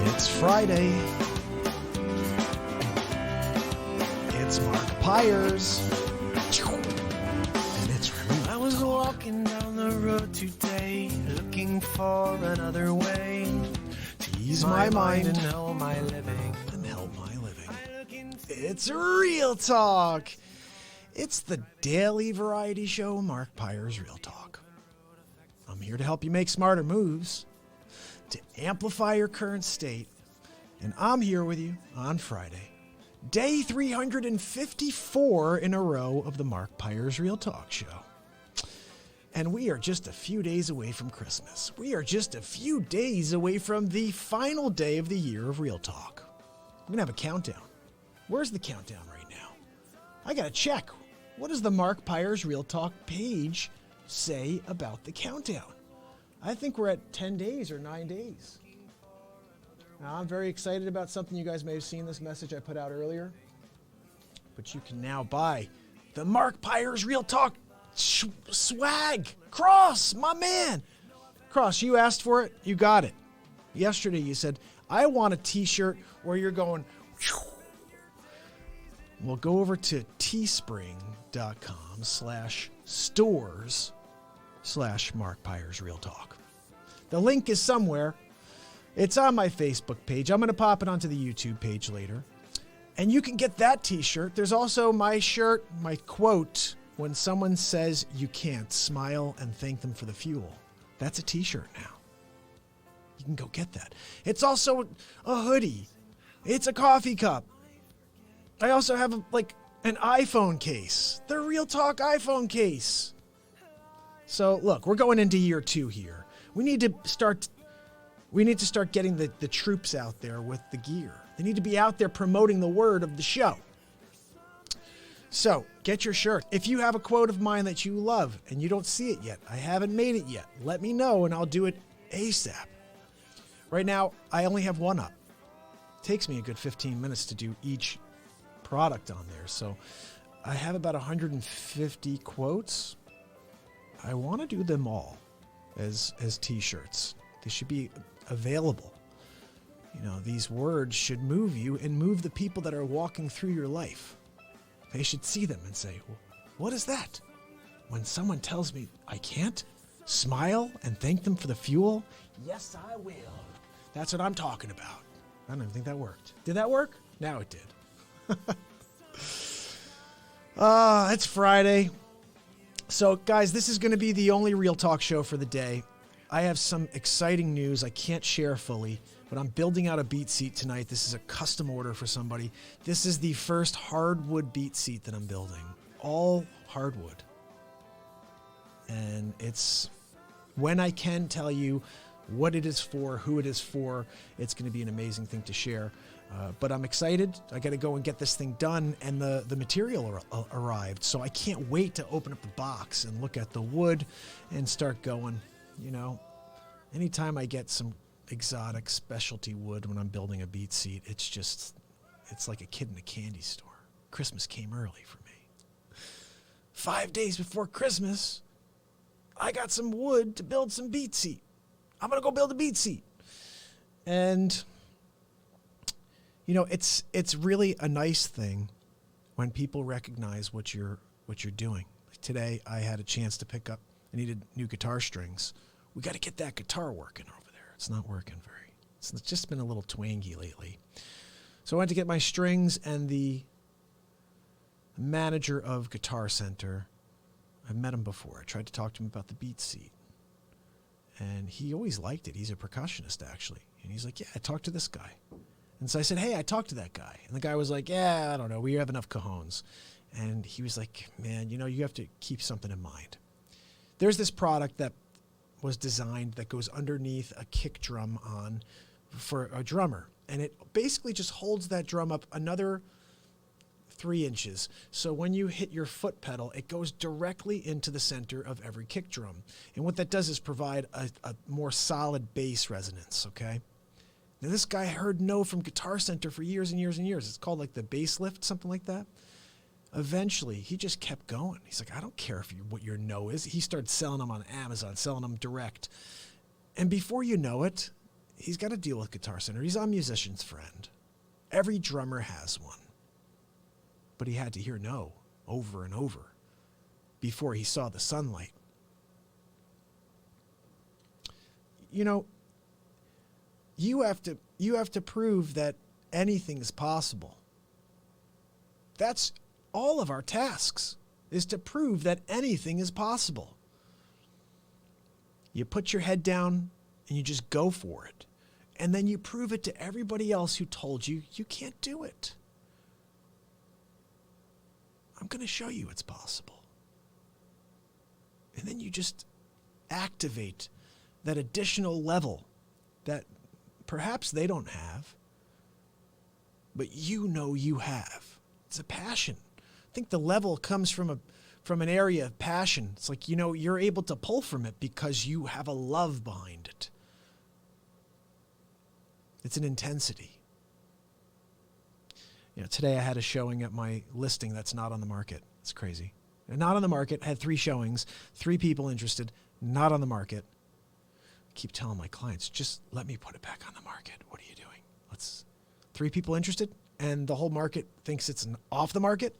It's Friday. It's Mark Pyers. And it's Real I was Talk. walking down the road today, looking for another way to ease my mind and help my living. It's Real Talk. It's the daily variety show, Mark Pyers' Real Talk. I'm here to help you make smarter moves, to amplify your current state, and I'm here with you on Friday, day 354 in a row of the Mark Pyers' Real Talk show. And we are just a few days away from Christmas. We are just a few days away from the final day of the year of Real Talk. We're going to have a countdown. Where's the countdown right now? I got to check. What does the Mark Pyers' Real Talk page say about the countdown? I think we're at 10 days or 9 days. Now, I'm very excited about something. You guys may have seen this message I put out earlier. But you can now buy the Mark Pyers' Real Talk swag. Cross, my man. Cross, you asked for it. You got it. Yesterday you said, I want a t-shirt where you're going... Well, go over to teespring.com/stores/Mark Pyers Real Talk. The link is somewhere. It's on my Facebook page. I'm going to pop it onto the YouTube page later. And you can get that t-shirt. There's also my shirt, my quote, when someone says you can't, smile and thank them for the fuel. That's a t-shirt now. You can go get that. It's also a hoodie. It's a coffee cup. I also have an iPhone case. The Real Talk iPhone case. So look, we're going into year 2 here. We need to start getting the troops out there with the gear. They need to be out there promoting the word of the show. So get your shirt. If you have a quote of mine that you love and you don't see it yet, I haven't made it yet, let me know and I'll do it ASAP. Right now, I only have one up. It takes me a good 15 minutes to do each product on there. So I have about 150 quotes. I want to do them all as t-shirts. They should be available. You know, these words should move you and move the people that are walking through your life. They should see them and say, what is that? When someone tells me I can't, smile and thank them for the fuel. Yes, I will. That's what I'm talking about. I don't even think that worked. Did that work? Now it did. It's Friday. So, guys, this is going to be the only Real Talk show for the day. I have some exciting news I can't share fully, but I'm building out a beat seat tonight. This is a custom order for somebody. This is the first hardwood beat seat that I'm building. All hardwood. And it's, when I can tell you what it is for, who it is for, it's going to be an amazing thing to share. But I'm excited. I got to go and get this thing done, and the material arrived. So I can't wait to open up the box and look at the wood and start going. You know, anytime I get some exotic specialty wood when I'm building a beat seat, it's like a kid in a candy store. Christmas came early for me. 5 days before Christmas, I got some wood to build some beat seat. I'm going to go build a beat seat. And you know, it's really a nice thing when people recognize what you're doing. Like today, I had a chance to pick up. I needed new guitar strings. We got to get that guitar working over there. It's not working very. It's just been a little twangy lately. So I went to get my strings, and the manager of Guitar Center, I've met him before. I tried to talk to him about the beat seat, and he always liked it. He's a percussionist, actually. And he's like, yeah, I talked to this guy. And so I said, hey, I talked to that guy. And the guy was like, yeah, I don't know. We have enough cajones. And he was like, man, you know, you have to keep something in mind. There's this product that was designed that goes underneath a kick drum for a drummer. And it basically just holds that drum up another 3 inches. So when you hit your foot pedal, it goes directly into the center of every kick drum. And what that does is provide a more solid bass resonance, okay? Now, this guy heard no from Guitar Center for years and years and years. It's called like the bass lift, something like that. Eventually, he just kept going. He's like, I don't care what your no is. He started selling them on Amazon, selling them direct. And before you know it, he's got to deal with Guitar Center. He's a musician's friend. Every drummer has one. But he had to hear no over and over before he saw the sunlight. You know, you have to prove that anything is possible. That's all of our tasks, is to prove that anything is possible. You put your head down and you just go for it. And then you prove it to everybody else who told you you can't do it. I'm going to show you it's possible. And then you just activate that additional level that perhaps they don't have, but you know you have. It's a passion. I think the level comes from an area of passion. It's like, you know, you're able to pull from it because you have a love behind it. It's an intensity. You know, today I had a showing at my listing that's not on the market. It's crazy. Not on the market. I had 3 showings, 3 people interested, not on the market. I keep telling my clients, just let me put it back on the market. What are you doing? 3 people interested and the whole market thinks it's off the market.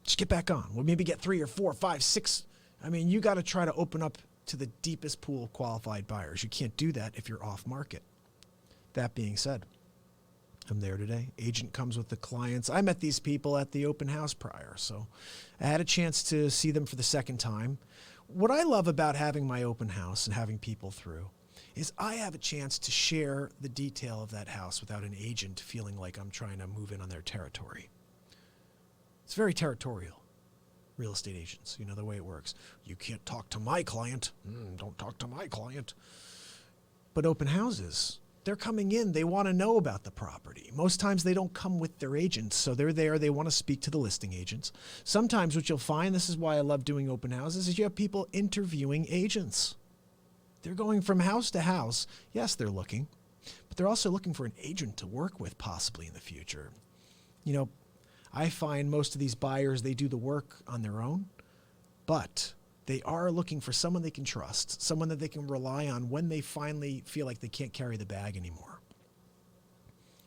Just get back on. We'll maybe get 3 or 4, 5, 6. I mean, you got to try to open up to the deepest pool of qualified buyers. You can't do that if you're off market. That being said, I'm there today. Agent comes with the clients. I met these people at the open house prior, so I had a chance to see them for the second time. What I love about having my open house and having people through is I have a chance to share the detail of that house without an agent feeling like I'm trying to move in on their territory. It's very territorial, real estate agents, you know, the way it works. You can't talk to my client. Don't talk to my client. But open houses, they're coming in. They want to know about the property. Most times they don't come with their agents. So they're there. They want to speak to the listing agents. Sometimes what you'll find, this is why I love doing open houses, is you have people interviewing agents. They're going from house to house. Yes, they're looking, but they're also looking for an agent to work with possibly in the future. You know, I find most of these buyers, they do the work on their own, but they are looking for someone they can trust, someone that they can rely on when they finally feel like they can't carry the bag anymore.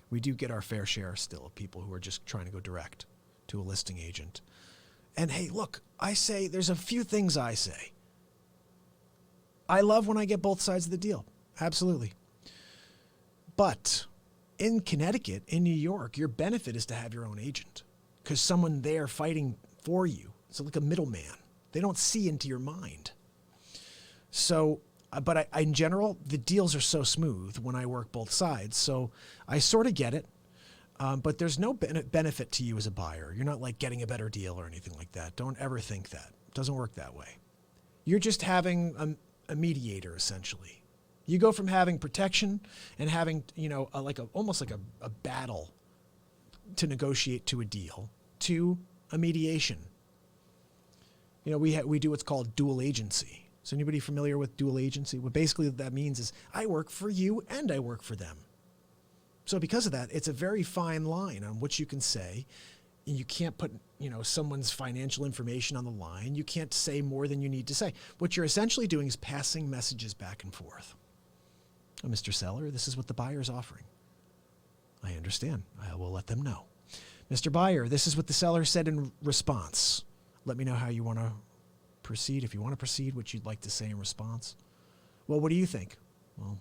We do get our fair share still of people who are just trying to go direct to a listing agent. And hey, look, I say, there's a few things I say. I love when I get both sides of the deal. Absolutely. But in Connecticut, in New York, your benefit is to have your own agent because someone there fighting for you. It's like a middleman. They don't see into your mind. So, but in general, the deals are so smooth when I work both sides. So I sort of get it. But there's no benefit to you as a buyer. You're not like getting a better deal or anything like that. Don't ever think that. It doesn't work that way. You're just having a mediator, essentially. You go from having protection and having, you know, almost like a battle to negotiate to a deal to a mediation. You know, we do what's called dual agency. Is anybody familiar with dual agency? What basically that means is I work for you and I work for them. So because of that, it's a very fine line on what you can say. And you can't put, you know, someone's financial information on the line. You can't say more than you need to say. What you're essentially doing is passing messages back and forth. Oh, Mr. Seller, this is what the buyer is offering. I understand. I will let them know. Mr. Buyer, this is what the seller said in response. Let me know how you want to proceed. If you want to proceed, what you'd like to say in response. Well, what do you think? Well,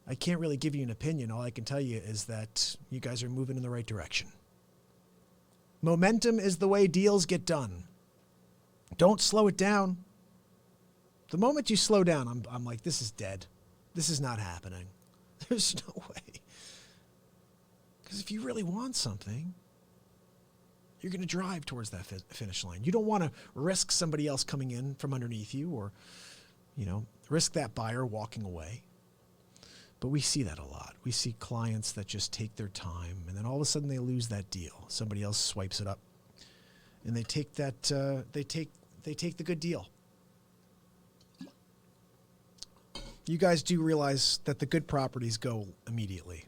I can't really give you an opinion. All I can tell you is that you guys are moving in the right direction. Momentum is the way deals get done. Don't slow it down. The moment you slow down, I'm like, this is dead. This is not happening. There's no way. Because if you really want something, you're going to drive towards that finish line. You don't want to risk somebody else coming in from underneath you or, you know, risk that buyer walking away. But we see that a lot. We see clients that just take their time and then all of a sudden they lose that deal. Somebody else swipes it up and they take that, they take the good deal. You guys do realize that the good properties go immediately.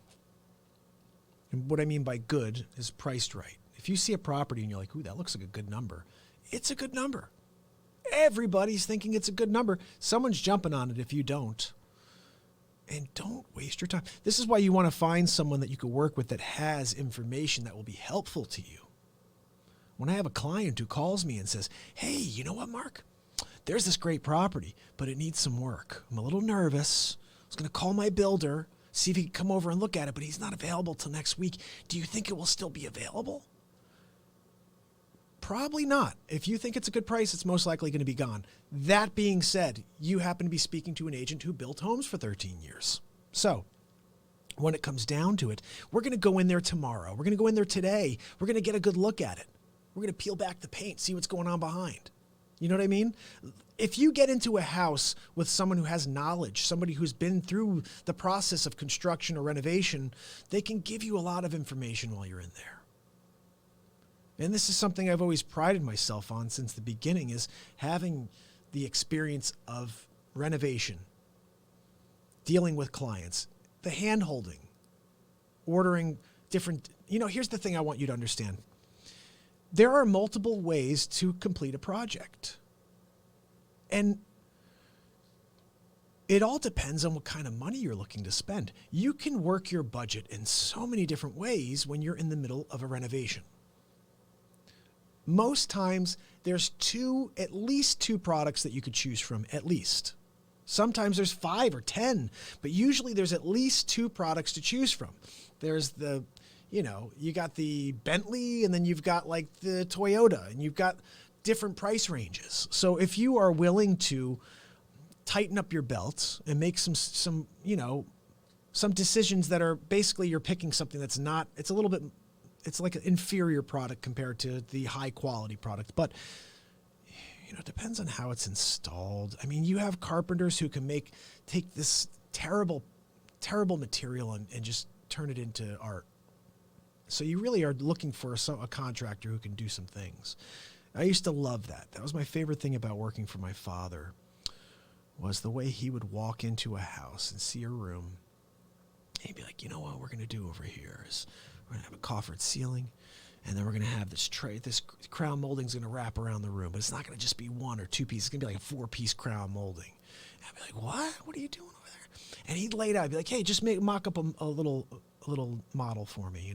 And what I mean by good is priced right. If you see a property and you're like, ooh, that looks like a good number, it's a good number. Everybody's thinking it's a good number. Someone's jumping on it if you don't. And don't waste your time. This is why you want to find someone that you can work with that has information that will be helpful to you. When I have a client who calls me and says, hey, you know what, Mark? There's this great property, but it needs some work. I'm a little nervous. I was going to call my builder, see if he can come over and look at it, but he's not available till next week. Do you think it will still be available? Probably not. If you think it's a good price, it's most likely going to be gone. That being said, you happen to be speaking to an agent who built homes for 13 years. So when it comes down to it, we're going to go in there tomorrow. We're going to go in there today. We're going to get a good look at it. We're going to peel back the paint, see what's going on behind. You know what I mean? If you get into a house with someone who has knowledge, somebody who's been through the process of construction or renovation, they can give you a lot of information while you're in there. And this is something I've always prided myself on since the beginning, is having the experience of renovation, dealing with clients, the hand-holding, ordering different... here's the thing I want you to understand. There are multiple ways to complete a project. And it all depends on what kind of money you're looking to spend. You can work your budget in so many different ways when you're in the middle of a renovation. Most times, there's at least two products that you could choose from, at least. Sometimes there's 5 or 10, but usually there's at least two products to choose from. There's you got the Bentley, and then you've got like the Toyota, and you've got different price ranges. So if you are willing to tighten up your belt and make some decisions that are basically, you're picking something that's not, it's like an inferior product compared to the high quality product. But, it depends on how it's installed. I mean, you have carpenters who can take this terrible, terrible material and just turn it into art. So you really are looking for a contractor who can do some things. I used to love that. That was my favorite thing about working for my father, was the way he would walk into a house and see a room. He'd be like, you know what we're going to do over here is we're going to have a coffered ceiling, and then we're going to have this crown molding's going to wrap around the room, but it's not going to just be 1 or 2 pieces. It's going to be like a 4-piece crown molding. And I'd be like, what? What are you doing over there? And he'd lay it out. I'd be like, hey, just mock up a little model for me,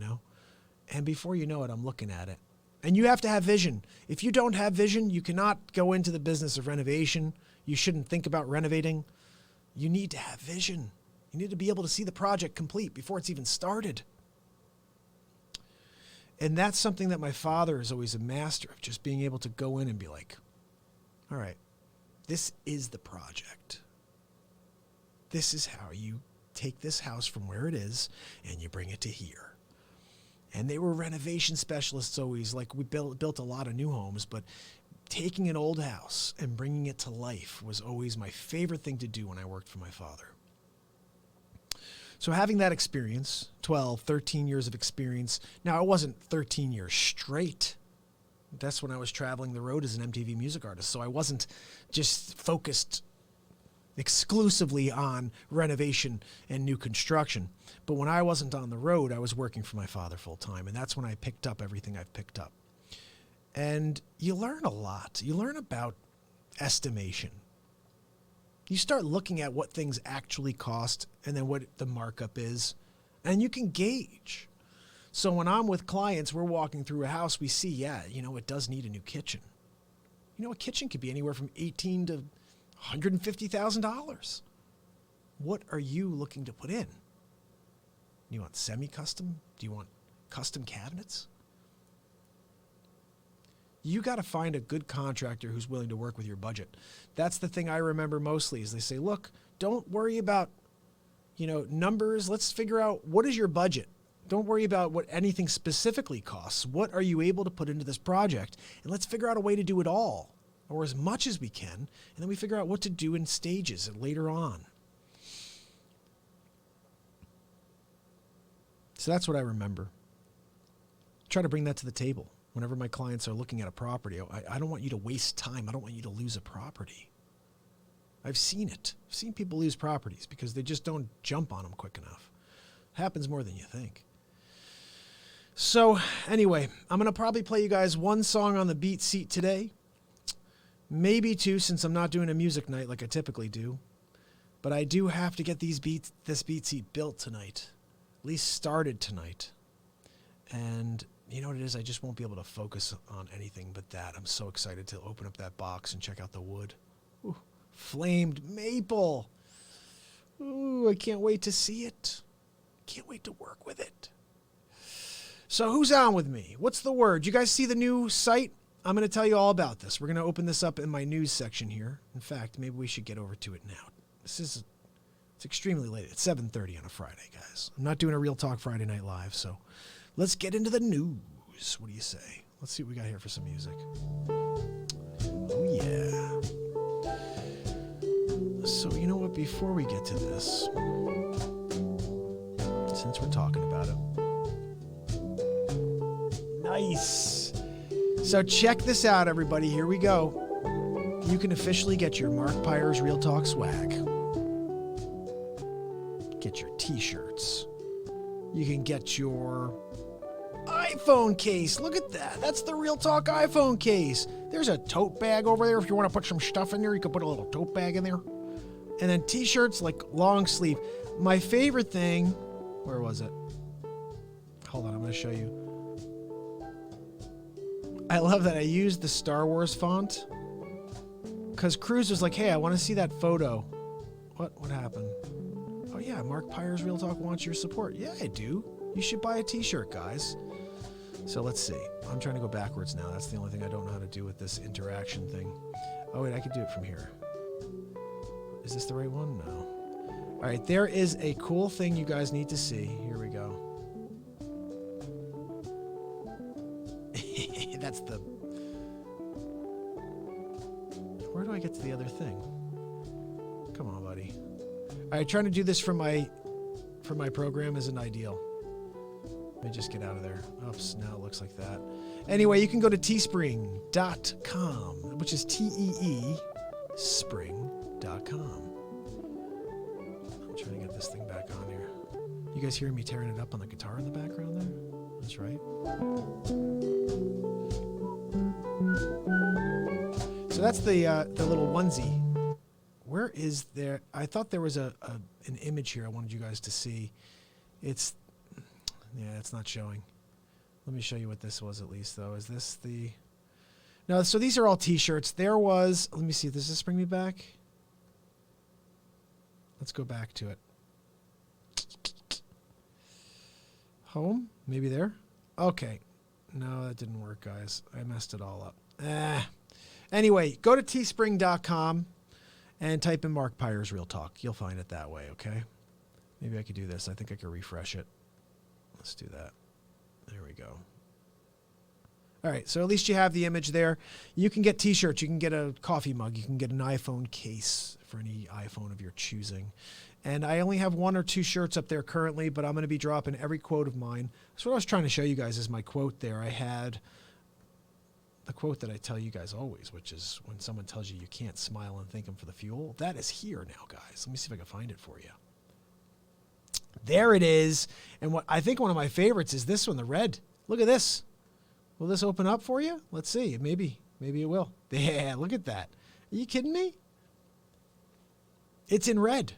And before you know it, I'm looking at it. And you have to have vision. If you don't have vision, you cannot go into the business of renovation. You shouldn't think about renovating. You need to have vision. You need to be able to see the project complete before it's even started. And that's something that my father is always a master of, just being able to go in and be like, all right, this is the project. This is how you take this house from where it is and you bring it to here. And they were renovation specialists always. Like, we built a lot of new homes, but taking an old house and bringing it to life was always my favorite thing to do when I worked for my father. So having that experience, 12, 13 years of experience. Now, it wasn't 13 years straight. That's when I was traveling the road as an MTV music artist. So I wasn't just focused exclusively on renovation and new construction. But when I wasn't on the road, I was working for my father full time. And that's when I picked up everything I've picked up. And you learn a lot. You learn about estimation. You start looking at what things actually cost and then what the markup is. And you can gauge. So when I'm with clients, we're walking through a house, we see, it does need a new kitchen. A kitchen could be anywhere from $18,000 to $150,000. What are you looking to put in? Do you want semi-custom? Do you want custom cabinets? You got to find a good contractor who's willing to work with your budget. That's the thing I remember mostly, is they say, look, don't worry about, numbers. Let's figure out, what is your budget? Don't worry about what anything specifically costs. What are you able to put into this project? And let's figure out a way to do it all, or as much as we can, and then we figure out what to do in stages and later on. So that's what I remember. Try to bring that to the table. Whenever my clients are looking at a property, I don't want you to waste time. I don't want you to lose a property. I've seen it. I've seen people lose properties because they just don't jump on them quick enough. Happens more than you think. So anyway, I'm going to probably play you guys one song on the beat seat today. Maybe 2 since I'm not doing a music night like I typically do. But I do have to get this beat seat built tonight. At least started tonight. And you know what it is? I just won't be able to focus on anything but that. I'm so excited to open up that box and check out the wood. Ooh, flamed maple. Ooh, I can't wait to see it. Can't wait to work with it. So who's on with me? What's the word? You guys see the new site? I'm going to tell you all about this. We're going to open this up in my news section here. In fact, maybe we should get over to it now. It's extremely late. It's 7:30 on a Friday, guys. I'm not doing a Real Talk Friday Night Live, so let's get into the news. What do you say? Let's see what we got here for some music. Oh, yeah. So, you know what? Before we get to this, since we're talking about it. Nice. So check this out, everybody. Here we go. You can officially get your Mark Pyers Real Talk swag. Get your t-shirts. You can get your iPhone case. Look at that. That's the Real Talk iPhone case. There's a tote bag over there. If you want to put some stuff in there, you can put a little tote bag in there. And then t-shirts like long sleeve. My favorite thing, where was it? Hold on, I'm going to show you. I love that I used the Star Wars font. Because Cruz was like, hey, I want to see that photo. What happened? Oh, yeah, Mark Pyers Real Talk wants your support. Yeah, I do. You should buy a t-shirt, guys. So let's see. I'm trying to go backwards now. That's the only thing I don't know how to do with this interaction thing. Oh, wait, I could do it from here. Is this the right one? No. All right, there is a cool thing you guys need to see. Here we go. That's the... Where do I get to the other thing? Come on, buddy. All right, trying to do this from my program isn't ideal. Let me just get out of there. Oops, now it looks like that. Anyway, you can go to teespring.com, which is T-E-E spring.com. I'm trying to get this thing back on here. You guys hearing me tearing it up on the guitar in the background there? That's right. So that's the little onesie. Where is there? I thought there was an image here I wanted you guys to see. It's not showing. Let me show you what this was at least, though. Is this the... No, so these are all t-shirts. There was... Let me see. Does this bring me back? Let's go back to it. Home? Maybe there? Okay. No, that didn't work, guys. I messed it all up. Anyway, go to teespring.com and type in Mark Pyers Real Talk. You'll find it that way, okay? Maybe I could do this. I think I could refresh it. Let's do that. There we go. All right, so at least you have the image there. You can get t-shirts. You can get a coffee mug. You can get an iPhone case for any iPhone of your choosing. And I only have 1 or 2 shirts up there currently, but I'm going to be dropping every quote of mine. That's what I was trying to show you guys is my quote there. I had the quote that I tell you guys always, which is when someone tells you you can't smile and thank them for the fuel. That is here now, guys. Let me see if I can find it for you. There it is. And what I think one of my favorites is this one, the red. Look at this. Will this open up for you? Let's see. Maybe it will. Yeah, look at that. Are you kidding me? It's in red.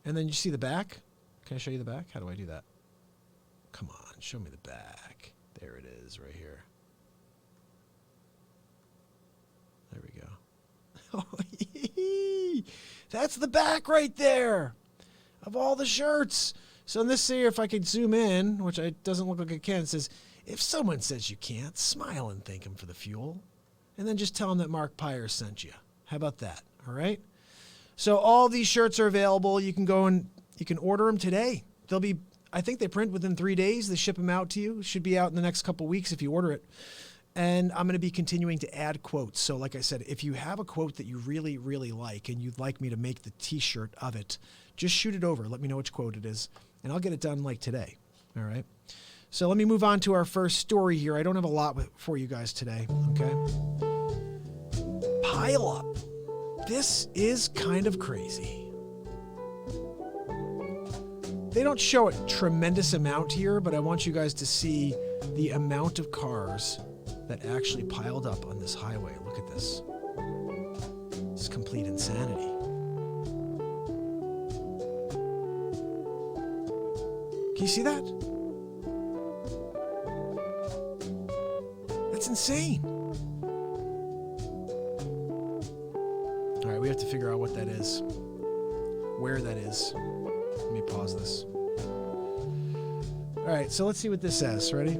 And then you see the back. Can I show you the back? How do I do that? Come on, show me the back. There it is right here. There we go. That's the back right there of all the shirts. So in this here, if I could zoom in, which it doesn't look like I can, it says, if someone says you can't, smile and thank him for the fuel. And then just tell him that Mark Pyers sent you. How about that? All right? So all these shirts are available. You can go and you can order them today. They'll be, I think they print within 3 days. They ship them out to you. It should be out in the next couple weeks if you order it. And I'm going to be continuing to add quotes. So like I said, if you have a quote that you really, really like and you'd like me to make the t-shirt of it, just shoot it over. Let me know which quote it is. And I'll get it done like today. All right. So let me move on to our first story here. I don't have a lot for you guys today. Okay. Pile up. This is kind of crazy. They don't show a tremendous amount here, but I want you guys to see the amount of cars that actually piled up on this highway. Look at this. complete insanity. Can you see that? That's insane. All right, we have to figure out what that is, where that is. Let me pause this. All right, so let's see what this says. Ready?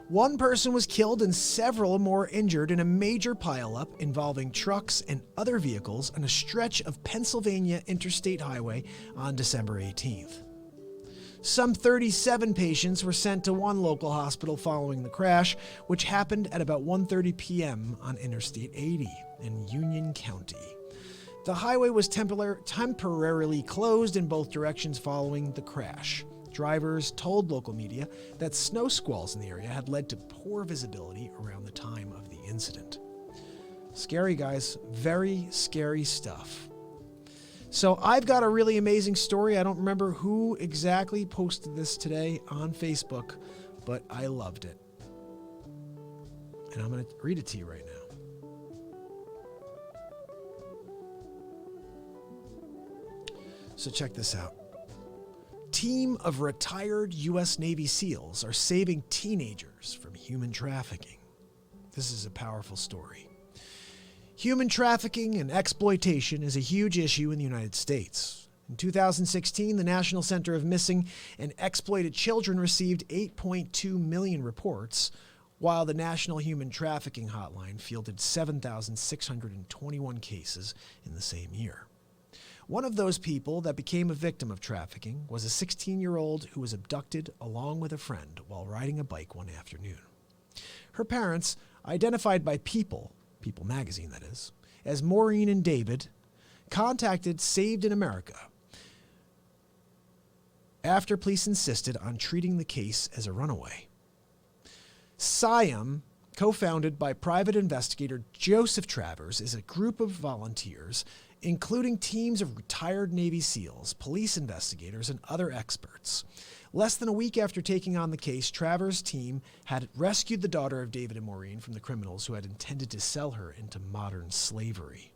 One person was killed and several more injured in a major pileup involving trucks and other vehicles on a stretch of Pennsylvania Interstate Highway on December 18th. Some 37 patients were sent to one local hospital following the crash, which happened at about 1:30 p.m. on Interstate 80 in Union County. The highway was temporarily closed in both directions following the crash. Drivers told local media that snow squalls in the area had led to poor visibility around the time of the incident. Scary, guys. Very scary stuff. So I've got a really amazing story. I don't remember who exactly posted this today on Facebook, but I loved it. And I'm going to read it to you right now. So check this out. Team of retired U.S. Navy SEALs are saving teenagers from human trafficking. This is a powerful story. Human trafficking and exploitation is a huge issue in the United States. In 2016, the National Center of Missing and Exploited Children received 8.2 million reports, while the National Human Trafficking Hotline fielded 7,621 cases in the same year. One of those people that became a victim of trafficking was a 16-year-old who was abducted along with a friend while riding a bike one afternoon. Her parents, identified by People magazine that is, as Maureen and David, contacted Saved in America after police insisted on treating the case as a runaway. SIAM, co-founded by private investigator Joseph Travers, is a group of volunteers including teams of retired Navy SEALs, police investigators, and other experts. Less than a week after taking on the case, Travers' team had rescued the daughter of David and Maureen from the criminals who had intended to sell her into modern slavery.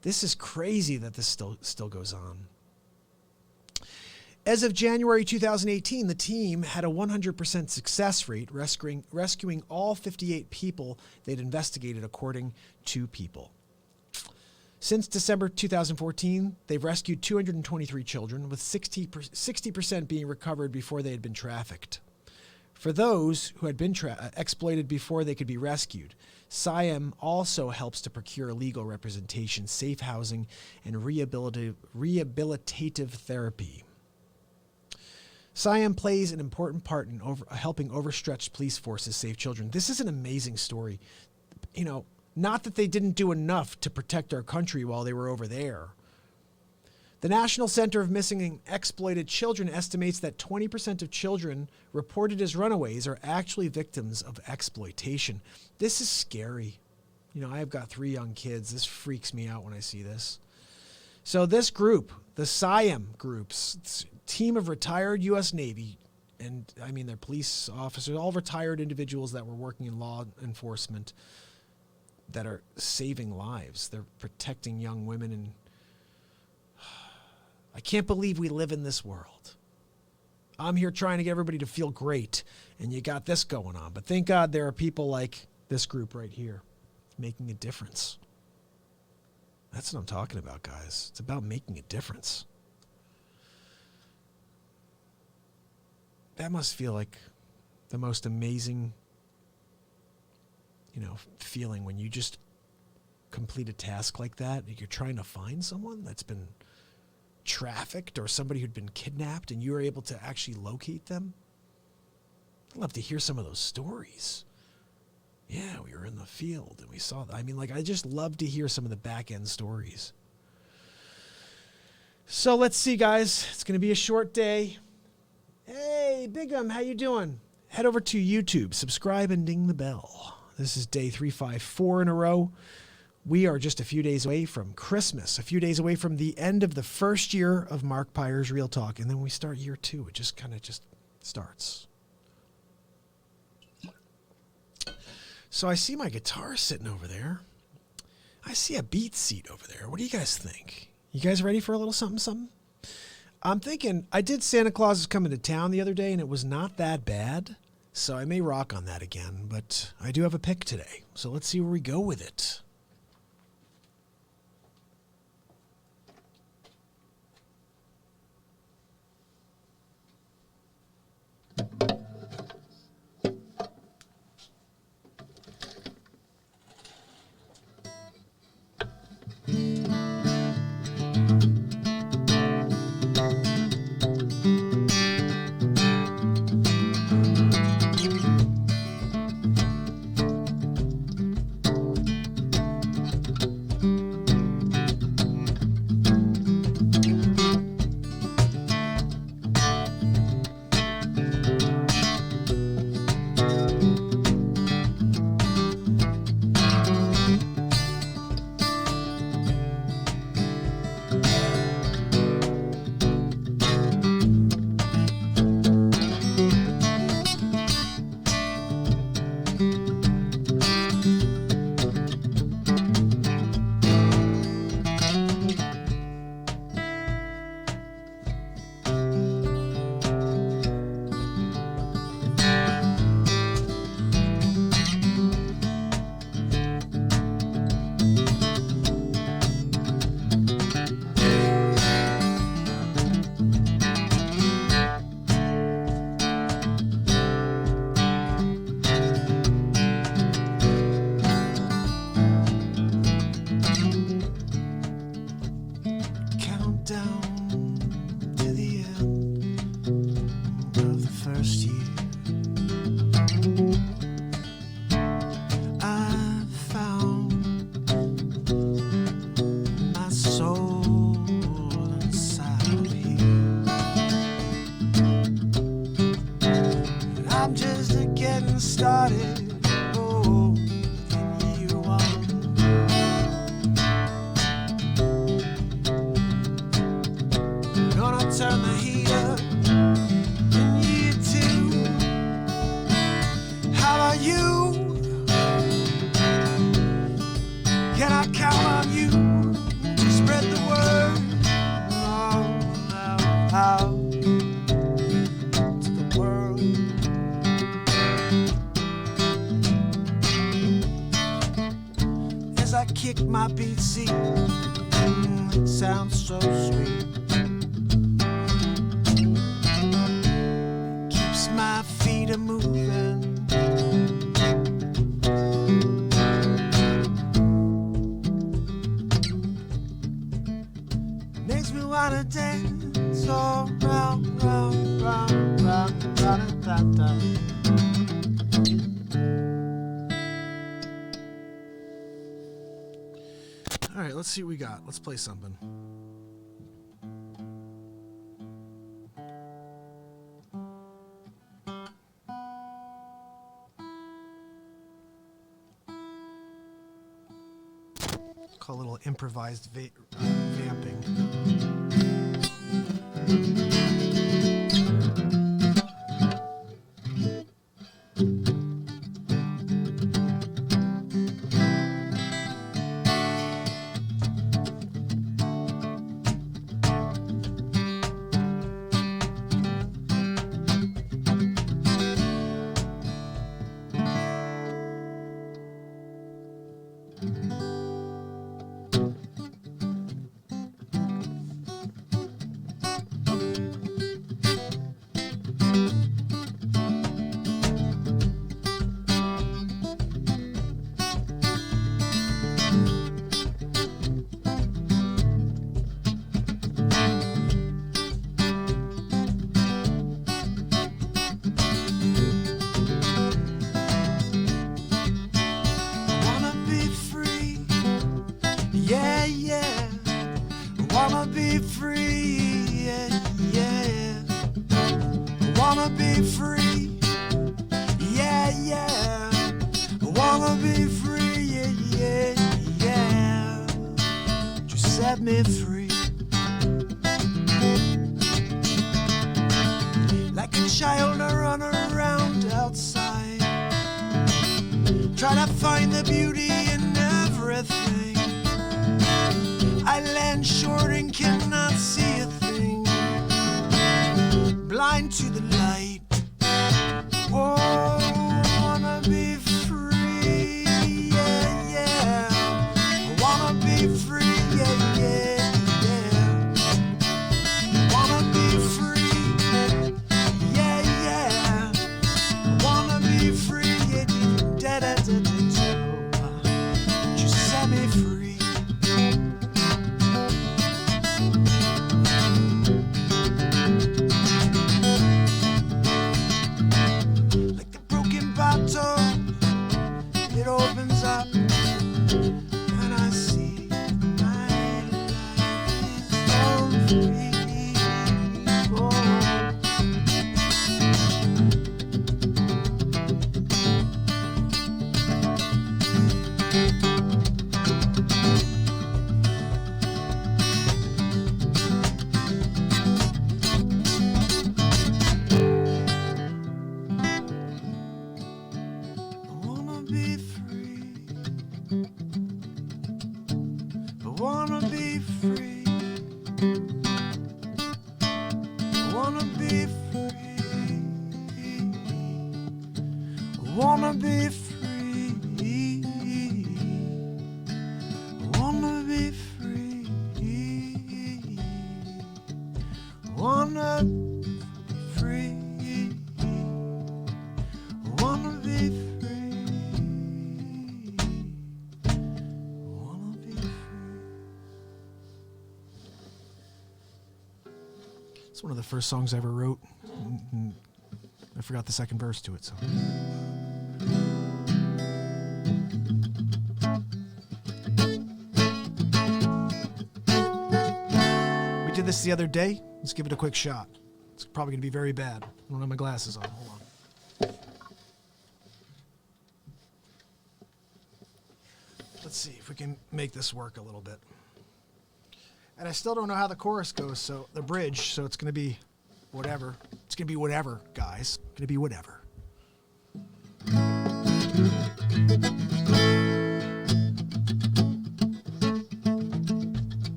This is crazy that this still goes on. As of January 2018, the team had a 100% success rate, rescuing all 58 people they'd investigated, according to People. Since December 2014, they've rescued 223 children, with 60% being recovered before they had been trafficked. For those who had been exploited before they could be rescued, SIAM also helps to procure legal representation, safe housing, and rehabilitative therapy. SIAM plays an important part in helping overstretched police forces save children. This is an amazing story. You know, not that they didn't do enough to protect our country while they were over there. The National Center of Missing and Exploited Children estimates that 20% of children reported as runaways are actually victims of exploitation. This is scary. You know, I've got 3 young kids. This freaks me out when I see this. So this group, the SIAM groups, team of retired U.S. Navy, and I mean they're police officers, all retired individuals that were working in law enforcement, that are saving lives. They're protecting young women, and I can't believe we live in this world. I'm here trying to get everybody to feel great, and you got this going on. But thank God there are people like this group right here making a difference. That's what I'm talking about, guys. It's about making a difference. That must feel like the most amazing, feeling when you just complete a task like that. You're trying to find someone that's been trafficked or somebody who'd been kidnapped, and you were able to actually locate them. I'd love to hear some of those stories. Yeah, we were in the field and we saw that. I mean, I just love to hear some of the back end stories. So let's see, guys. It's going to be a short day. Hey, Bigum, how you doing? Head over to YouTube, subscribe, and ding the bell. This is day 354 in a row. We are just a few days away from Christmas, a few days away from the end of the first year of Mark Pyre's Real Talk, and then we start year 2. It just kind of starts. So I see my guitar sitting over there. I see a beat seat over there. What do you guys think? You guys ready for a little something, something? I'm thinking, I did Santa Claus is Coming to Town the other day, and it was not that bad. So I may rock on that again, but I do have a pick today. So let's see where we go with it. My beat seat, it sounds so sweet. Keeps my feet a moving. Makes me wanna dance all round, round, round, round, round, round, round. All right, let's see what we got. Let's play something. Call a little improvised vamping. Wanna be free, yeah, yeah. Wanna be free, yeah, yeah. Wanna be free, yeah, yeah, yeah. Just set me free. Like a child I run around outside, try to find the beauty in everything. be free, yeah, yeah, yeah. Wanna be free, yeah, yeah. Wanna be free, yeah, da da da da da. Just set me free. Like a broken bottle, it opens up, and I see my life is so free. Oh. I wanna be free. I wanna be free. I wanna be free. I wanna be free. I wanna be free. I wanna be free. I wanna be free. I wanna be free. It's one of the first songs I ever wrote. I forgot the second verse to it, so. We did this the other day. Let's give it a quick shot. It's probably going to be very bad. I don't have my glasses on. Hold on. Let's see if we can make this work a little bit. And I still don't know how the chorus goes, so the bridge, so it's going to be whatever. It's going to be whatever, guys. It's going to be whatever.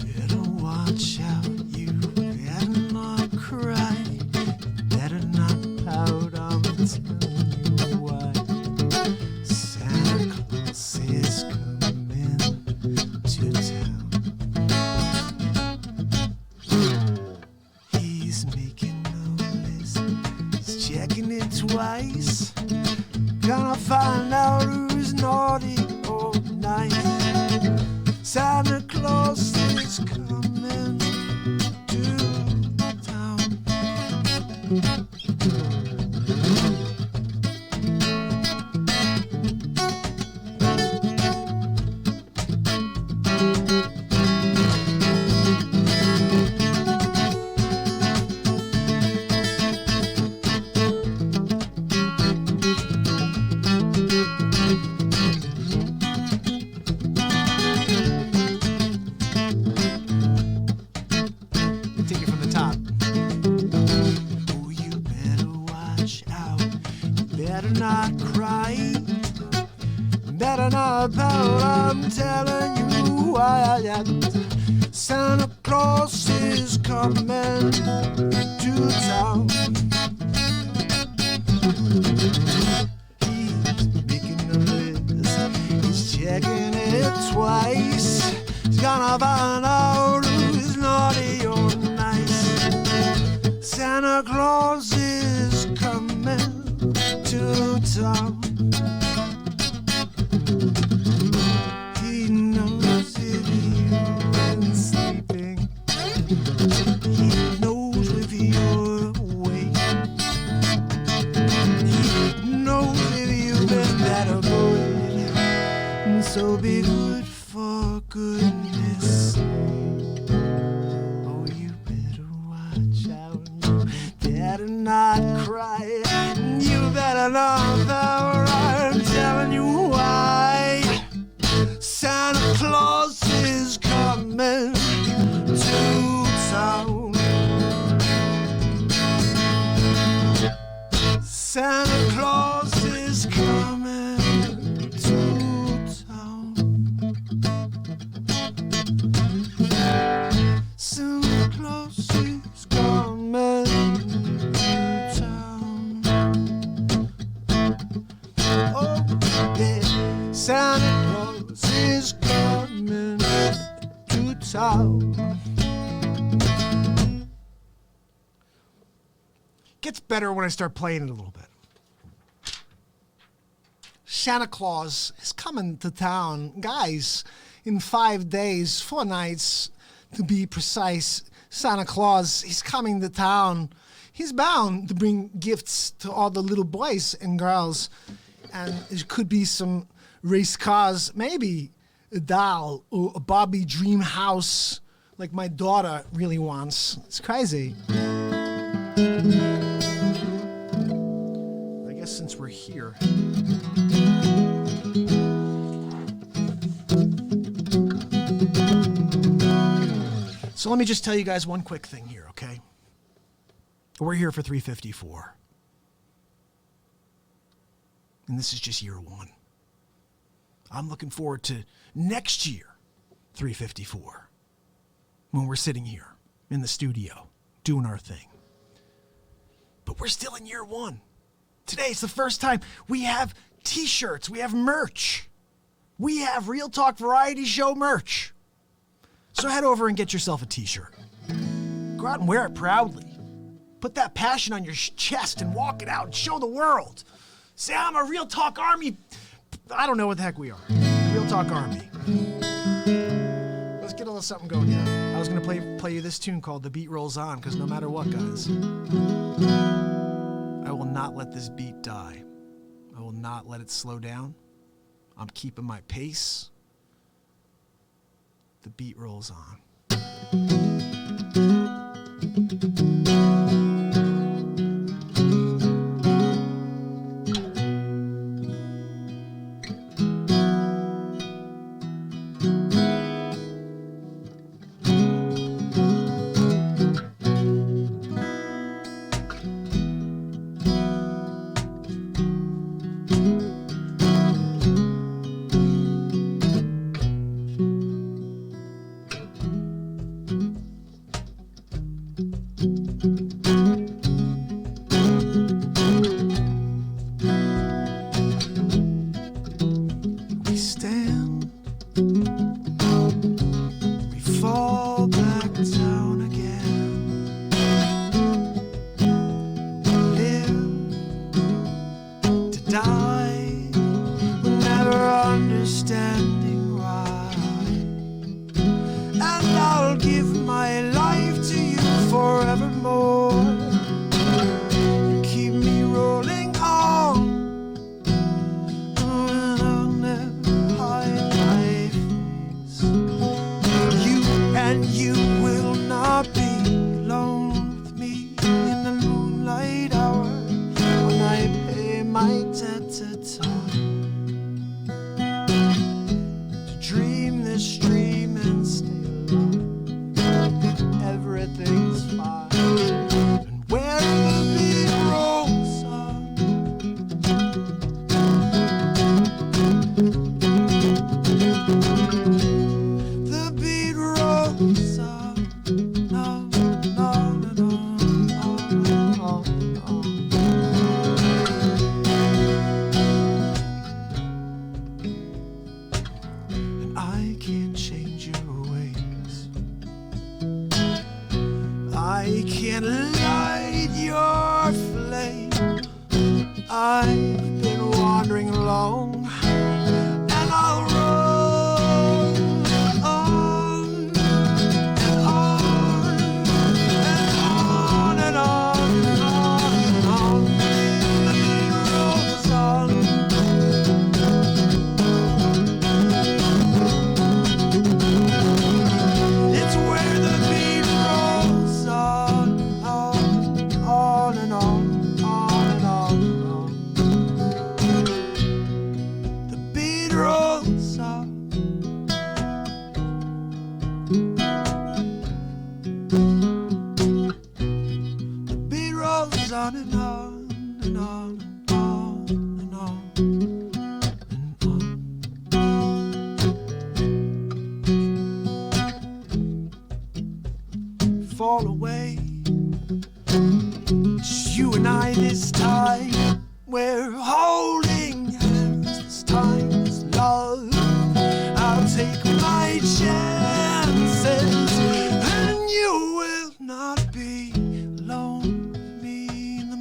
Better watch out, you better not cry, better not pout, I'm telling you why. Santa Claus is coming to town. He's making no list, he's checking it twice, gonna find out who's naughty or nice. Santa Claus is coming to town. Take it from the top. Oh, you better watch out. You better not cry. You better not pout. I'm telling you why. Santa Claus is coming to town. He's making a list. He's checking it twice. He's gonna find out who's naughty or nice. Santa Claus is coming to town. He knows if you've been sleeping. He knows if you're awake. He knows if you've been better good. So be good for goodness sake. Oh, you better watch out. You better not cry. You better not pout. I'm telling you why. Santa Claus is coming to town. gets better when I start playing it a little bit. Santa Claus is coming to town. Guys, in 5 days, 4 nights to be precise, Santa Claus, he's coming to town. He's bound to bring gifts to all the little boys and girls. And it could be some race cars, maybe a doll or a Barbie dream house like my daughter really wants. It's crazy. I guess since we're here. So let me just tell you guys one quick thing here, okay? We're here for 354. And this is just year 1. I'm looking forward to next year, 354, when we're sitting here in the studio doing our thing. But we're still in year 1. Today's the first time we have t-shirts, we have merch. We have Real Talk Variety Show merch. So head over and get yourself a t-shirt. Go out and wear it proudly. Put that passion on your chest and walk it out and show the world. Say, I'm a Real Talk Army. I don't know what the heck we are. Real Talk Army. Let's get a little something going here. I was going to play you this tune called The Beat Rolls On, because no matter what, guys, I will not let this beat die. I will not let it slow down. I'm keeping my pace. The beat rolls on. Fall away. It's you and I this time. We're holding hands this time. It's love. I'll take my chances, and you will not be alone with me in the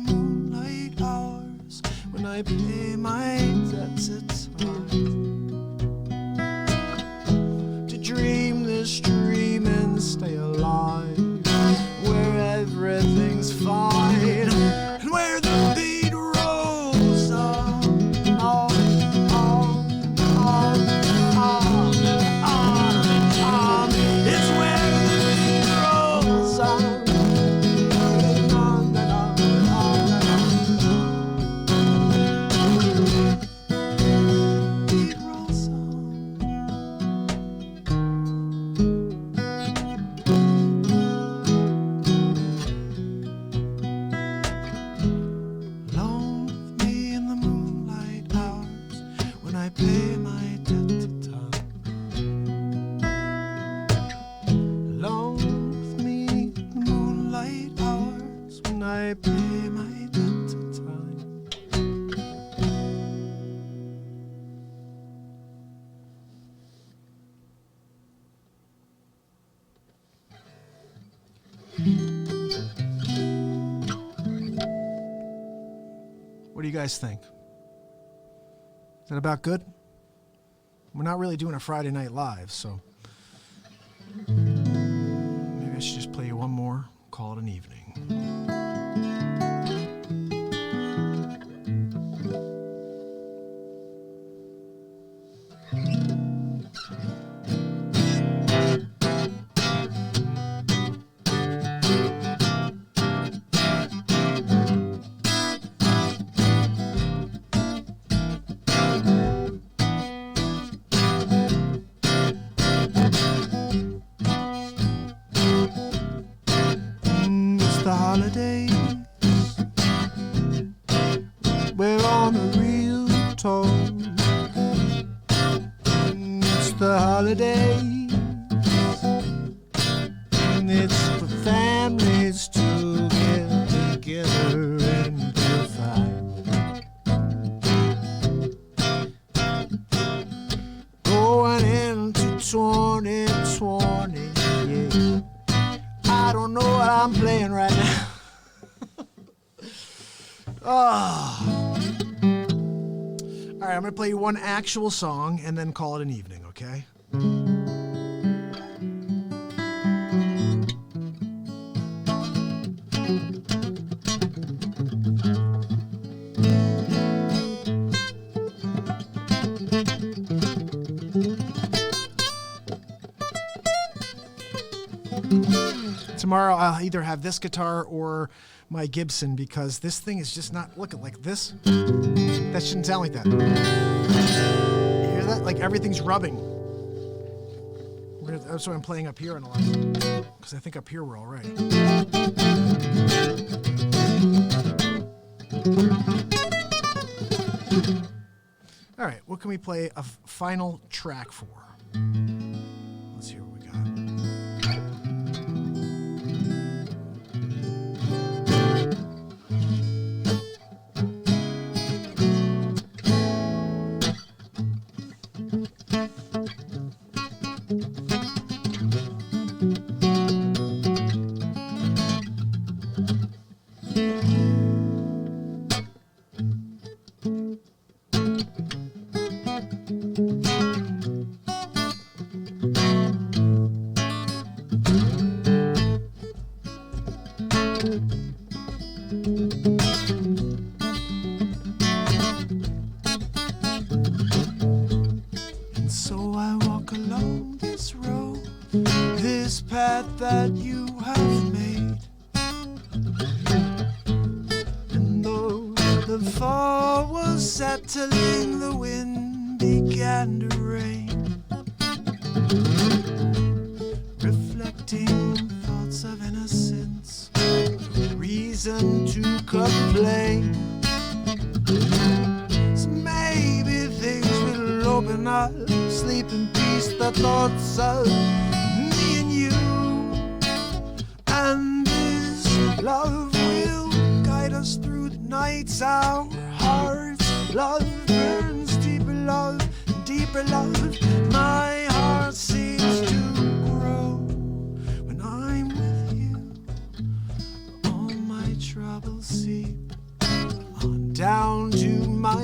I pay my debts at time, to dream this dream and stay alive, where everything's fine, and where the beat rolls on, on, on. It's where the beat rolls on. I pay my debt to time. What do you guys think? Is that about good? We're not really doing a Friday Night Live, so maybe I should just play you one more, call it an evening. The holidays, we're on a real tour. It's the holidays, and it's for families to get together and feel fine. Going into 2020, yeah. I don't know what I'm playing right now. Oh. All right, I'm going to play you one actual song and then call it an evening, okay? Tomorrow I'll either have this guitar or my Gibson, because this thing is just not looking like this. That shouldn't sound like that. You hear that? Like everything's rubbing. That's why I'm playing up here on a lot, because I think up here we're all right. All right, what can we play a final track for? Let's hear what we got. And so I walk along this road, this path that you have made. And though the fall was settling, the wind began to rain, reflecting thoughts of innocence, reason to complain. So maybe things will open up, sleep in peace, the thoughts of me and you. And this love will guide us through the nights, our hearts. Love burns deeper, love, deeper love. My heart seems to grow when I'm with you. All my troubles seep on down to my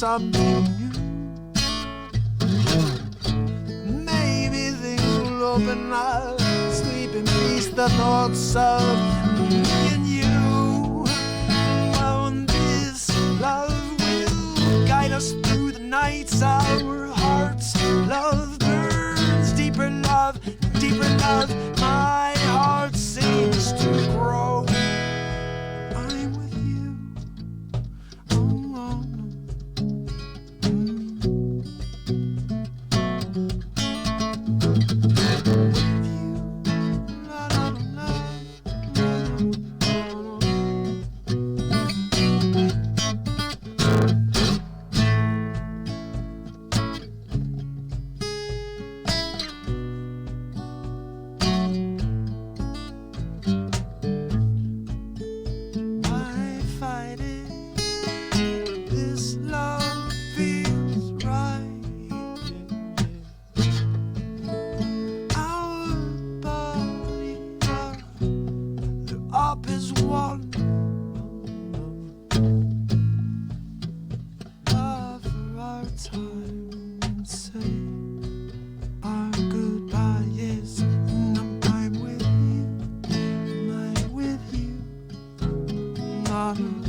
something new. Maybe things will open up, sleep in peace, the thoughts of me and you. When this love will guide us through the nights, our hearts' love burns. Deeper love, my heart seems to grow. I'm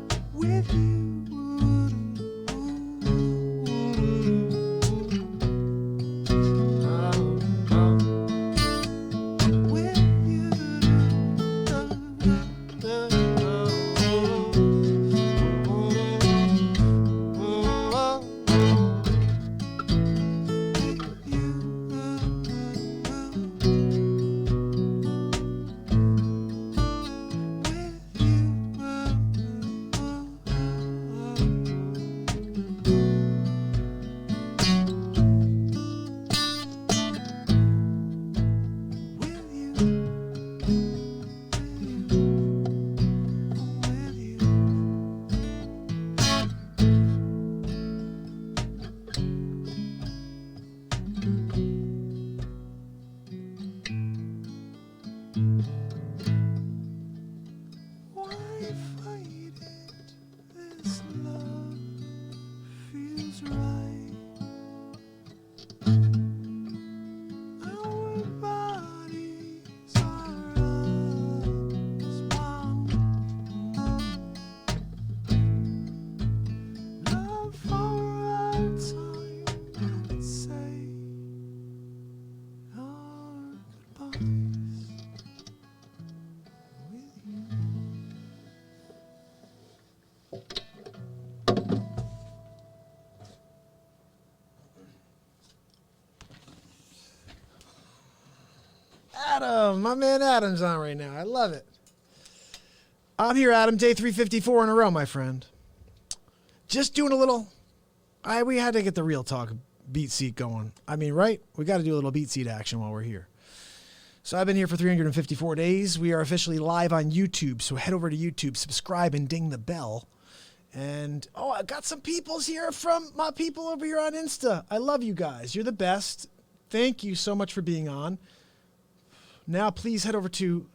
with you. Oh, oh, Adam, my man Adam's on right now. I love it. I'm here, Adam. Day 354 in a row, my friend. Just doing a little. We had to get the real talk beat seat going. I mean, right? We got to do a little beat seat action while we're here. So I've been here for 354 days. We are officially live on YouTube. So head over to YouTube, subscribe, and ding the bell. And, I got some peoples here from my people over here on Insta. I love you guys. You're the best. Thank you so much for being on. Now, please head over to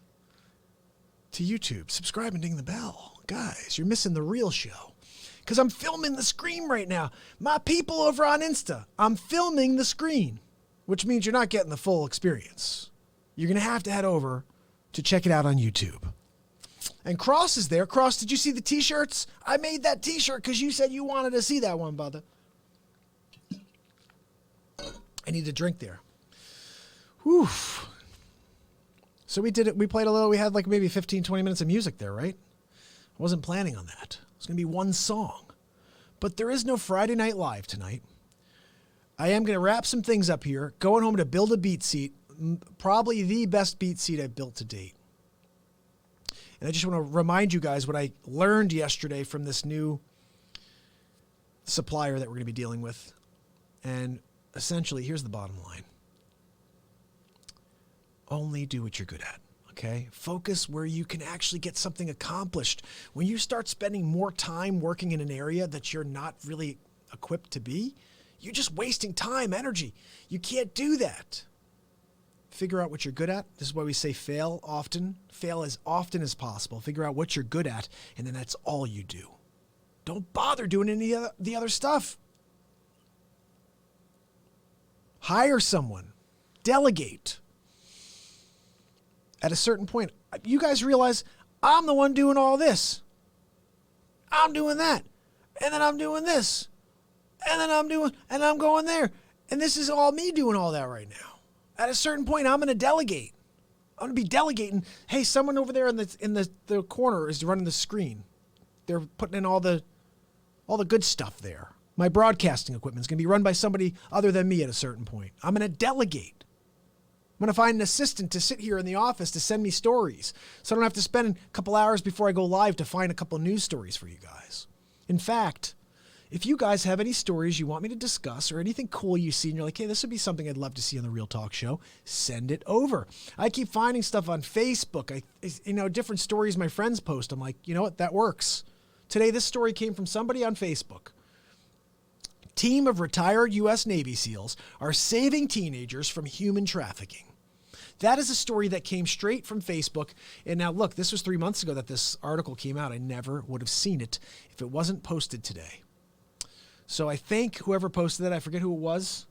YouTube, subscribe and ding the bell. Guys, you're missing the real show. Because I'm filming the screen right now. My people over on Insta, I'm filming the screen, which means you're not getting the full experience. You're going to have to head over to check it out on YouTube. And Cross is there. Cross, did you see the t-shirts? I made that t-shirt because you said you wanted to see that one, brother. I need a drink there. Whew. So we did it. We played a little. We had like maybe 15, 20 minutes of music there, right? I wasn't planning on that. It's going to be one song. But there is no Friday Night Live tonight. I am going to wrap some things up here. Going home to build a beat seat. Probably the best beat seat I've built to date. And I just want to remind you guys what I learned yesterday from this new supplier that we're going to be dealing with. And essentially, here's the bottom line. Only do what you're good at, okay? Focus where you can actually get something accomplished. When you start spending more time working in an area that you're not really equipped to be, you're just wasting time, energy. You can't do that. figure out what you're good at. This is why we say fail often. Fail as often as possible. Figure out what you're good at, and then that's all you do. Don't bother doing any of the other stuff. Hire someone. Delegate. At a certain point, you guys realize I'm the one doing all this. I'm doing that. And then I'm doing this. And then I'm going there. And this is all me doing all that right now. At a certain point, I'm going to delegate. I'm going to be delegating. Hey, someone over there in the corner is running the screen. They're putting in all the good stuff there. My broadcasting equipment is going to be run by somebody other than me at a certain point. I'm going to delegate. I'm going to find an assistant to sit here in the office to send me stories, so I don't have to spend a couple hours before I go live to find a couple news stories for you guys. In fact, if you guys have any stories you want me to discuss or anything cool you see and you're like, hey, this would be something I'd love to see on the Real Talk Show, send it over. I keep finding stuff on Facebook. Different stories my friends post. I'm like, you know what? That works. Today, this story came from somebody on Facebook. Team of retired U.S. Navy SEALs are saving teenagers from human trafficking. That is a story that came straight from Facebook. And now, look, this was 3 months ago that this article came out. I never would have seen it if it wasn't posted today. So I thank whoever posted it. I forget who it was,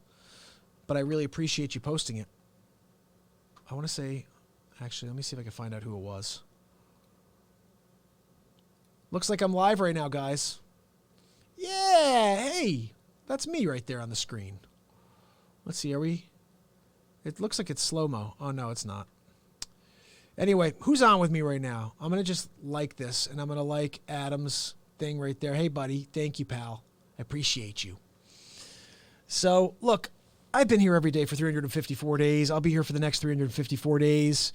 but I really appreciate you posting it. I want to say, actually, let me see if I can find out who it was. Looks like I'm live right now, guys. Yeah, hey, that's me right there on the screen. Let's see, are we? It looks like it's slow-mo. Oh, no, it's not. Anyway, who's on with me right now? I'm going to just like this, and I'm going to like Adam's thing right there. Hey, buddy, thank you, pal. I appreciate you. So, look, I've been here every day for 354 days. I'll be here for the next 354 days.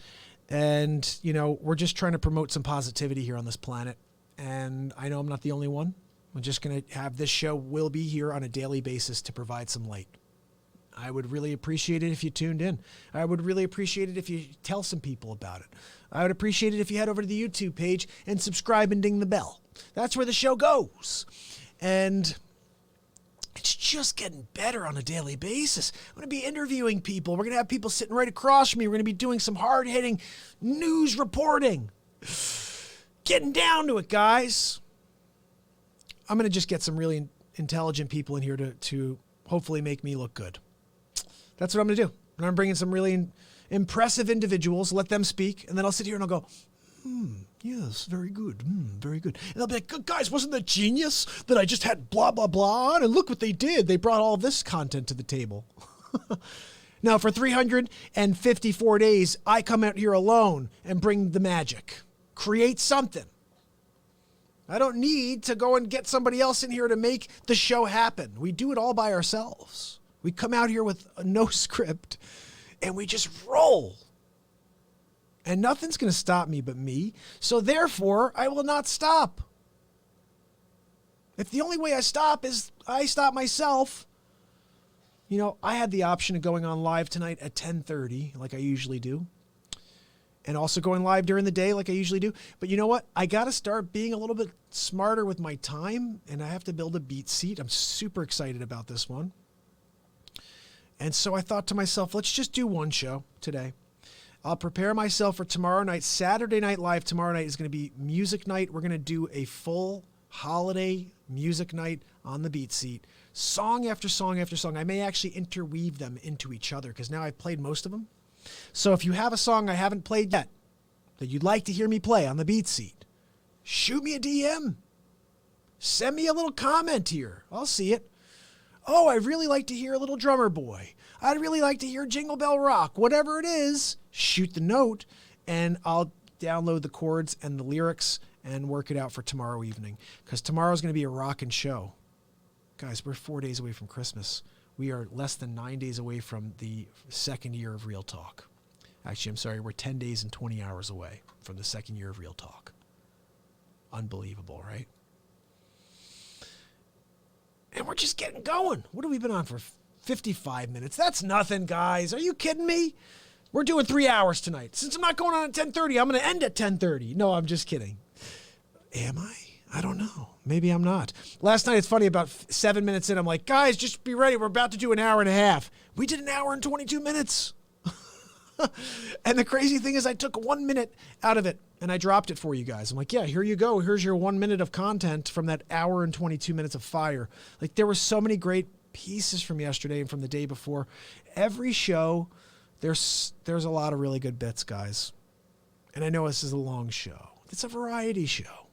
And, we're just trying to promote some positivity here on this planet. And I know I'm not the only one. I'm just going to have this show will be here on a daily basis to provide some light. I would really appreciate it if you tuned in. I would really appreciate it if you tell some people about it. I would appreciate it if you head over to the YouTube page and subscribe and ding the bell. That's where the show goes. And it's just getting better on a daily basis. I'm going to be interviewing people. We're going to have people sitting right across from me. We're going to be doing some hard-hitting news reporting. Getting down to it, guys. I'm going to just get some really intelligent people in here to hopefully make me look good. That's what I'm going to do. And I'm bringing some really impressive individuals, let them speak, and then I'll sit here and I'll go, yes, very good, very good. And they'll be like, guys, wasn't that genius that I just had blah, blah, blah on? And look what they did. They brought all this content to the table. Now, for 354 days, I come out here alone and bring the magic. Create something. I don't need to go and get somebody else in here to make the show happen. We do it all by ourselves. We come out here with no script and we just roll. And nothing's going to stop me but me. So therefore, I will not stop. If the only way I stop is I stop myself. I had the option of going on live tonight at 10:30 like I usually do. And also going live during the day like I usually do. But you know what? I got to start being a little bit smarter with my time, and I have to build a beat seat. I'm super excited about this one. And so I thought to myself, let's just do one show today. I'll prepare myself for tomorrow night. Saturday Night Live tomorrow night is going to be music night. We're going to do a full holiday music night on the beat seat. Song after song after song. I may actually interweave them into each other because now I've played most of them. So if you have a song I haven't played yet that you'd like to hear me play on the beat seat, shoot me a DM. Send me a little comment here. I'll see it. Oh, I'd really like to hear a little Drummer Boy. I'd really like to hear Jingle Bell Rock. Whatever it is, shoot the note, and I'll download the chords and the lyrics and work it out for tomorrow evening. Because tomorrow's going to be a rockin' show. Guys, we're 4 days away from Christmas. We are less than 9 days away from the second year of Real Talk. Actually, I'm sorry, we're 10 days and 20 hours away from the second year of Real Talk. Unbelievable, right? And we're just getting going. What have we been on for 55 minutes? That's nothing, guys. Are you kidding me? We're doing 3 hours tonight. Since I'm not going on at 10:30, I'm going to end at 10:30. No, I'm just kidding. Am I? I don't know. Maybe I'm not. Last night, it's funny, about 7 minutes in, I'm like, guys, just be ready. We're about to do an hour and a half. We did an hour and 22 minutes. And the crazy thing is I took 1 minute out of it and I dropped it for you guys. I'm like, yeah, here you go. Here's your 1 minute of content from that hour and 22 minutes of fire. Like there were so many great pieces from yesterday and from the day before. Every show, there's a lot of really good bits, guys. And I know this is a long show. It's a variety show.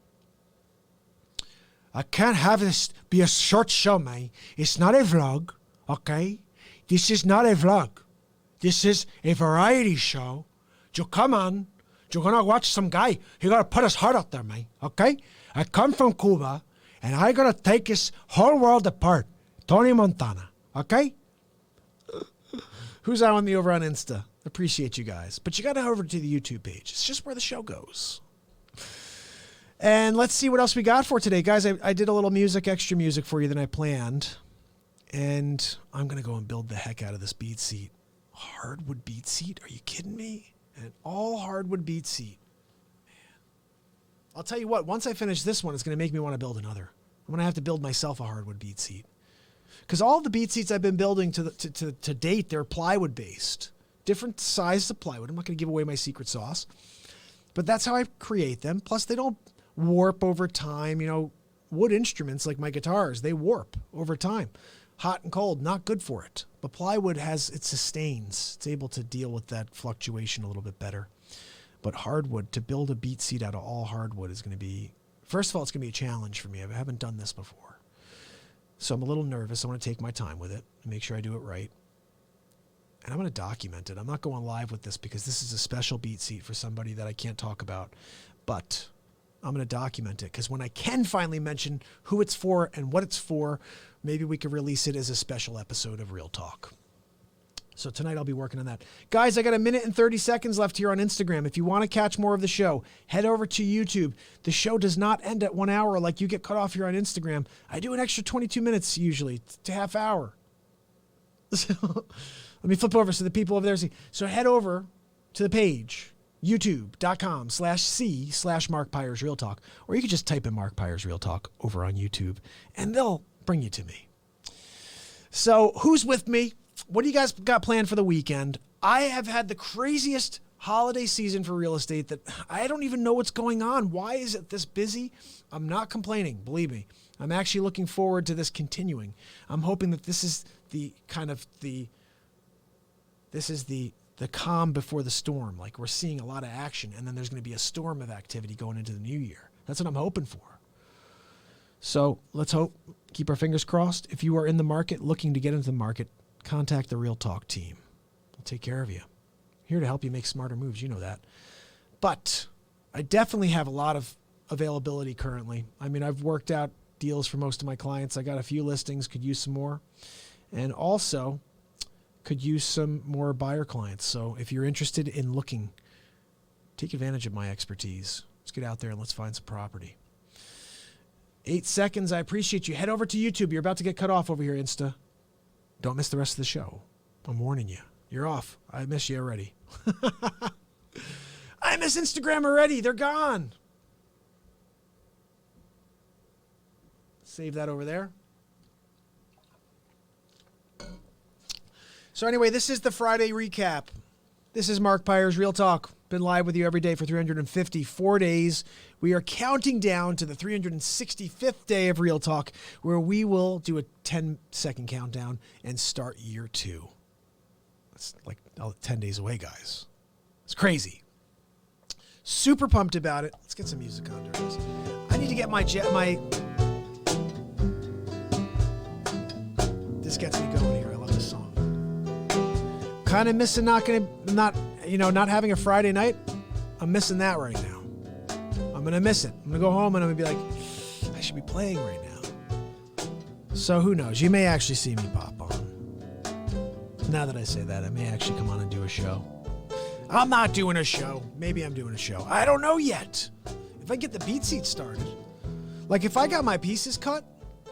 I can't have this be a short show, man. It's not a vlog, okay? This is not a vlog. This is a variety show. So come on. You're going to watch some guy. He got to put his heart out there, man, okay? I come from Cuba, and I got to take his whole world apart. Tony Montana, okay? Who's on me over on Insta? Appreciate you guys. But you got to go over to the YouTube page. It's just where the show goes. And let's see what else we got for today. Guys, I did a little extra music for you than I planned. And I'm going to go and build the heck out of this beat seat. Hardwood beat seat? Are you kidding me? An all hardwood beat seat. Man. I'll tell you what, once I finish this one, it's going to make me want to build another. I'm going to have to build myself a hardwood beat seat. Because all the beat seats I've been building to date, they're plywood based. Different sizes of plywood. I'm not going to give away my secret sauce. But that's how I create them. Plus, they don't warp over time. You know, wood instruments like my guitars, they warp over time. Hot and cold, not good for it. But plywood it sustains. It's able to deal with that fluctuation a little bit better. But hardwood, to build a beat seat out of all hardwood is going to be, first of all, it's going to be a challenge for me. I haven't done this before. So I'm a little nervous. I want to take my time with it and make sure I do it right. And I'm going to document it. I'm not going live with this because this is a special beat seat for somebody that I can't talk about. But I'm going to document it because when I can finally mention who it's for and what it's for, maybe we could release it as a special episode of Real Talk. So tonight I'll be working on that. Guys, I got 1 minute and 30 seconds left here on Instagram. If you want to catch more of the show, head over to YouTube. The show does not end at 1 hour like you get cut off here on Instagram. I do an extra 22 minutes usually to half hour. So let me flip over so the people over there see. So head over to the page, youtube.com/C/Mark Pyers Real Talk. Or you could just type in Mark Pyers Real Talk over on YouTube and they'll bring you to me. So who's with me? What do you guys got planned for the weekend? I have had the craziest holiday season for real estate that I don't even know what's going on. Why is it this busy? I'm not complaining, believe me. I'm actually looking forward to this continuing. I'm hoping that this is the calm before the storm. Like we're seeing a lot of action and then there's going to be a storm of activity going into the new year. That's what I'm hoping for. So let's hope, keep our fingers crossed. If you are in the market, looking to get into the market, contact the Real Talk team. We'll take care of you. Here to help you make smarter moves. You know that. But I definitely have a lot of availability currently. I mean, I've worked out deals for most of my clients. I got a few listings, could use some more. And also could use some more buyer clients. So if you're interested in looking, take advantage of my expertise. Let's get out there and let's find some property. 8 seconds. I appreciate you. Head over to YouTube. You're about to get cut off over here, Insta. Don't miss the rest of the show. I'm warning you. You're off. I miss you already. I miss Instagram already. They're gone. Save that over there. So anyway, this is the Friday recap. This is Mark Pyers Real Talk. Been live with you every day for 354 days. We are counting down to the 365th day of Real Talk, where we will do a 10-second countdown and start year 2. It's like 10 days away, guys. It's crazy. Super pumped about it. Let's get some music on during this. I need to get my this gets me going here. I love this song. Kind of missing not having a Friday night. I'm missing that right now. I'm going to miss it. I'm going to go home and I'm going to be like, I should be playing right now. So who knows? You may actually see me pop on. Now that I say that, I may actually come on and do a show. I'm not doing a show. Maybe I'm doing a show. I don't know yet. If I get the beat seat started, like if I got my pieces cut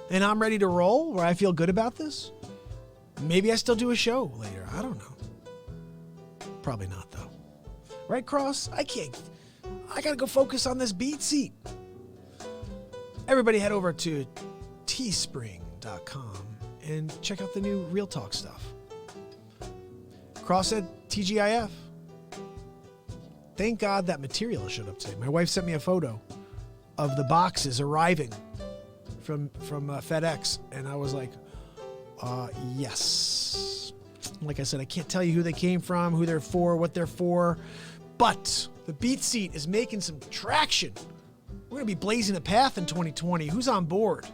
and I'm ready to roll where I feel good about this, maybe I still do a show later. I don't know. Probably not though. Right, Cross? I gotta go focus on this beat seat. Everybody head over to teespring.com and check out the new Real Talk stuff. Cross said TGIF. thank God that material showed up today. My wife sent me a photo of the boxes arriving from FedEx, and I was like, yes. Like I said, I can't tell you who they came from, who they're for, what they're for, but the Beat Seat is making some traction. We're going to be blazing a path in 2020. Who's on board?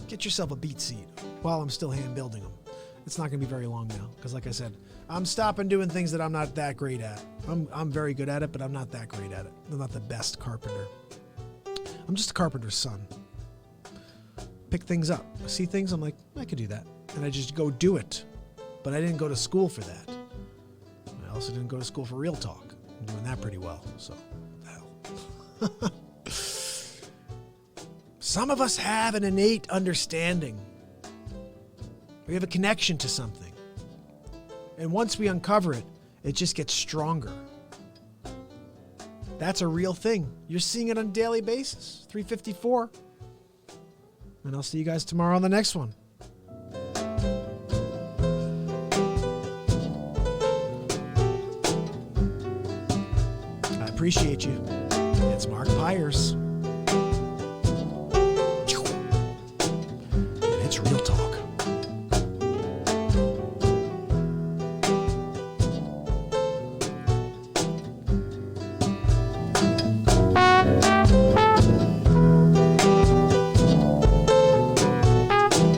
Get yourself a Beat Seat while I'm still hand building them. It's not going to be very long now because, like I said, I'm stopping doing things that I'm not that great at. I'm very good at it, but I'm not that great at it. I'm not the best carpenter. I'm just a carpenter's son. Pick things up. I see things, I'm like, I could do that. And I just go do it. But I didn't go to school for that. I also didn't go to school for real talk. I'm doing that pretty well, so the hell. Some of us have an innate understanding. We have a connection to something. And once we uncover it, it just gets stronger. That's a real thing. You're seeing it on a daily basis. 354. And I'll see you guys tomorrow on the next one. I appreciate you. It's Mark Pyers. And it's Real Talk.